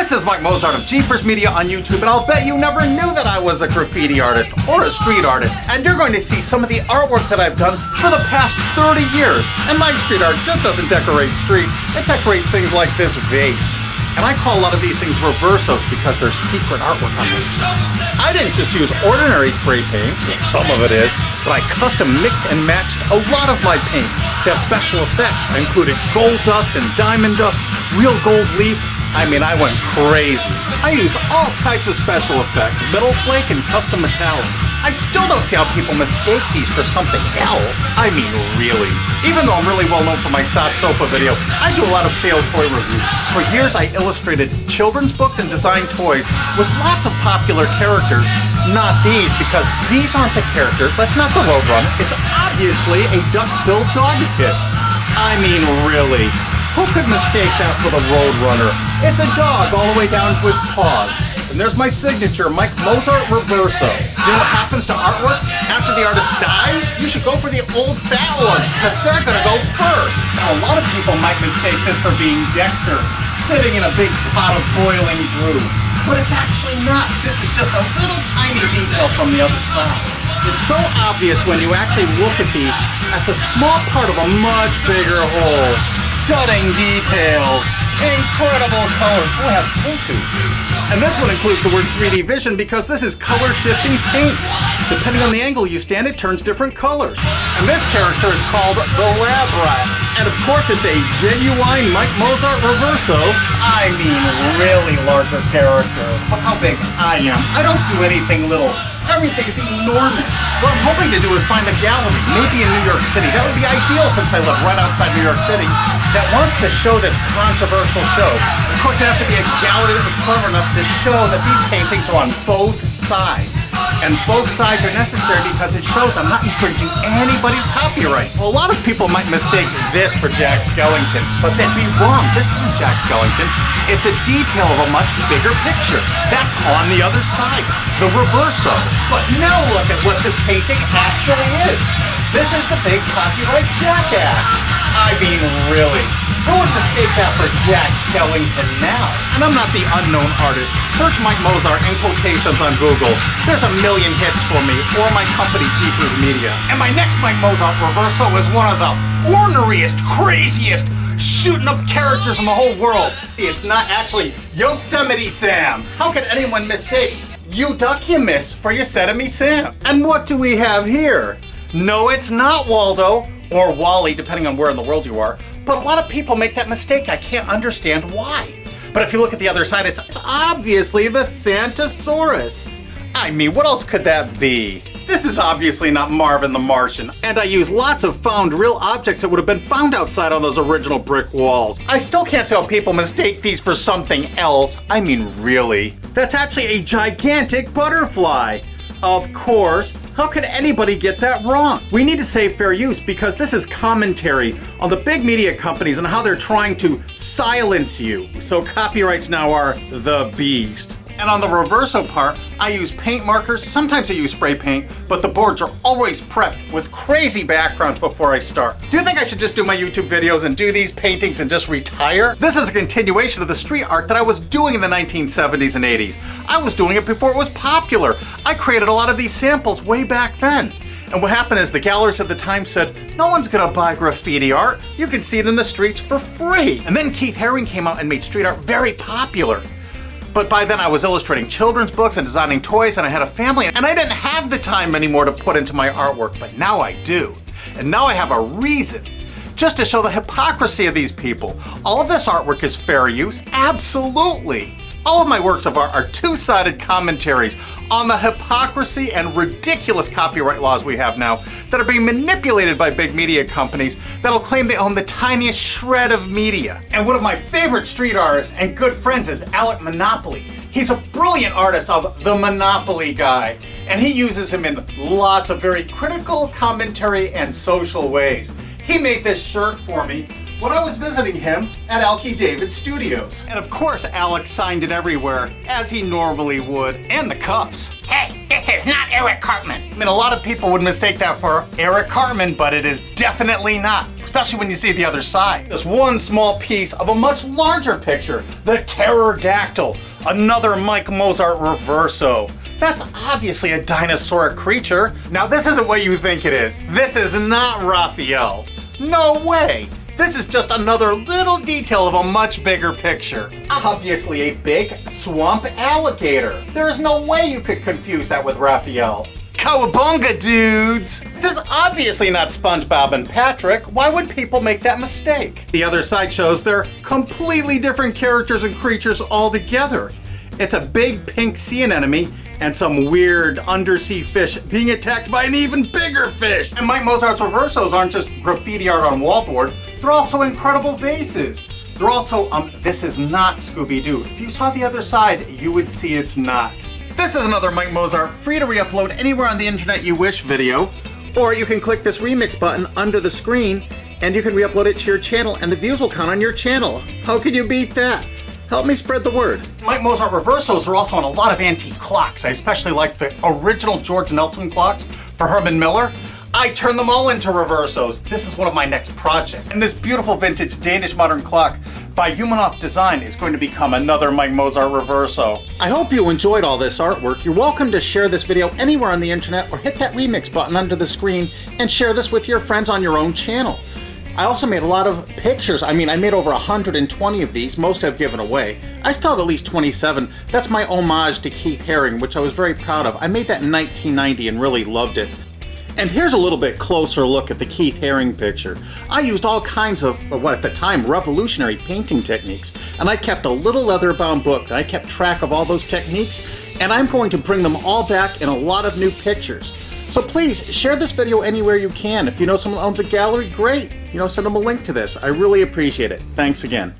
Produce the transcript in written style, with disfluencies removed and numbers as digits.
This is Mike Mozart of Jeepers Media on YouTube, and I'll bet you never knew that I was a graffiti artist or a street artist. And you're going to see some of the artwork that I've done for the past 30 years. And my street art just doesn't decorate streets, it decorates things like this vase. And I call a lot of these things reversos because they're secret artwork on them. I didn't just use ordinary spray paint, some of it is, but I custom mixed and matched a lot of my paints. They have special effects. I included gold dust and diamond dust, real gold leaf. I mean, I went crazy. I used all types of special effects, metal flake and custom metallics. I still don't see how people mistake these for something else. I mean, really. Even though I'm really well known for my Stop Sofa video, I do a lot of failed toy reviews. For years, I illustrated children's books and designed toys with lots of popular characters. Not these, because these aren't the characters. That's not the Roadrunner. It's obviously a duck-billed dog kiss. I mean, really. Who could mistake that for the Roadrunner? It's a dog all the way down to its paws. And there's my signature, Mike Mozart Reverso. You know what happens to artwork after the artist dies? You should go for the old fat ones, because they're gonna go first. Now, a lot of people might mistake this for being Dexter, sitting in a big pot of boiling brew. But it's actually not. This is just a little tiny detail from the other side. It's so obvious when you actually look at these as a small part of a much bigger whole. Stunning details, incredible colors. Oh, it has Bluetooth. And this one includes the words 3D vision because this is color shifting paint. Depending on the angle you stand, it turns different colors. And this character is called the Lab Rat. And of course, it's a genuine Mike Mozart Reverso. I mean, really larger character. Look how big I am. I don't do anything little. Everything is enormous. What I'm hoping to do is find a gallery, maybe in New York City. That would be ideal since I live right outside New York City, that wants to show this controversial show. Of course, it has to be a gallery that was clever enough to show that these paintings are on both sides. And both sides are necessary because it shows I'm not infringing anybody's copyright. Well, a lot of people might mistake this for Jack Skellington, but they'd be wrong. This isn't Jack Skellington. It's a detail of a much bigger picture. That's on the other side, the Reverso. But now look at what this painting actually is. This is the big copyright jackass. I mean, really. Who would mistake that for Jack Skellington now? And I'm not the unknown artist. Search Mike Mozart in quotations on Google. There's a million hits for me, or my company, Jeepers Media. And my next Mike Mozart Reverso is one of the orneriest, craziest, shooting up characters in the whole world. It's not actually Yosemite Sam. How could anyone mistake You Duck You Miss for Yosemite Sam? And what do we have here? No, it's not Waldo, or Wally, depending on where in the world you are. But a lot of people make that mistake. I can't understand why. But if you look at the other side, it's obviously the Santosaurus. I mean, what else could that be? This is obviously not Marvin the Martian, and I use lots of found real objects that would have been found outside on those original brick walls. I still can't see how people mistake these for something else. I mean, really. That's actually a gigantic butterfly. Of course. How could anybody get that wrong? We need to say fair use because this is commentary on the big media companies and how they're trying to silence you. So copyrights now are the beast. And on the Reverso part, I use paint markers, sometimes I use spray paint, but the boards are always prepped with crazy backgrounds before I start. Do you think I should just do my YouTube videos and do these paintings and just retire? This is a continuation of the street art that I was doing in the 1970s and 80s. I was doing it before it was popular. I created a lot of these samples way back then. And what happened is the galleries at the time said, no one's gonna buy graffiti art. You can see it in the streets for free. And then Keith Haring came out and made street art very popular. But by then I was illustrating children's books and designing toys, and I had a family, and I didn't have the time anymore to put into my artwork, but now I do. And now I have a reason, just to show the hypocrisy of these people. All of this artwork is fair use, absolutely. All of my works of art are two-sided commentaries on the hypocrisy and ridiculous copyright laws we have now that are being manipulated by big media companies that'll claim they own the tiniest shred of media. And one of my favorite street artists and good friends is Alec Monopoly. He's a brilliant artist of the Monopoly guy, and he uses him in lots of very critical commentary and social ways. He made this shirt for me when I was visiting him at Alki David Studios. And of course, Alex signed it everywhere, as he normally would, and the cuffs. Hey, this is not Eric Cartman. I mean, a lot of people would mistake that for Eric Cartman, but it is definitely not. especially when you see the other side. Just one small piece of a much larger picture, the pterodactyl, another Mike Mozart reverso. That's obviously a dinosauric creature. Now this isn't what you think it is. This is not Raphael. No way. This is just another little detail of a much bigger picture. Obviously a big swamp alligator. There is no way you could confuse that with Raphael. Cowabunga, dudes! This is obviously not SpongeBob and Patrick. Why would people make that mistake? The other side shows they're completely different characters and creatures altogether. It's a big pink sea anemone and some weird undersea fish being attacked by an even bigger fish. And Mike Mozart's reversos aren't just graffiti art on wallboard, they're also incredible vases. They're also, this is not Scooby-Doo. If you saw the other side, you would see it's not. This is another Mike Mozart free to re-upload anywhere on the internet you wish video, or you can click this remix button under the screen and you can re-upload it to your channel and the views will count on your channel. How can you beat that? Help me spread the word. Mike Mozart reversos are also on a lot of antique clocks. I especially like the original George Nelson clocks for Herman Miller. I turn them all into reversos. This is one of my next projects. And this beautiful vintage Danish modern clock by Humanoff Design is going to become another Mike Mozart reverso. I hope you enjoyed all this artwork. You're welcome to share this video anywhere on the internet or hit that remix button under the screen and share this with your friends on your own channel. I also made a lot of pictures. I made over 120 of these. Most I've given away. I still have at least 27. That's my homage to Keith Haring, which I was very proud of. I made that in 1990 and really loved it. And here's a little bit closer look at the Keith Haring picture. I used all kinds of, what at the time, revolutionary painting techniques. And I kept a little leather-bound book, and I kept track of all those techniques, and I'm going to bring them all back in a lot of new pictures. So please, share this video anywhere you can. If you know someone owns a gallery, great. Send them a link to this. I really appreciate it. Thanks again.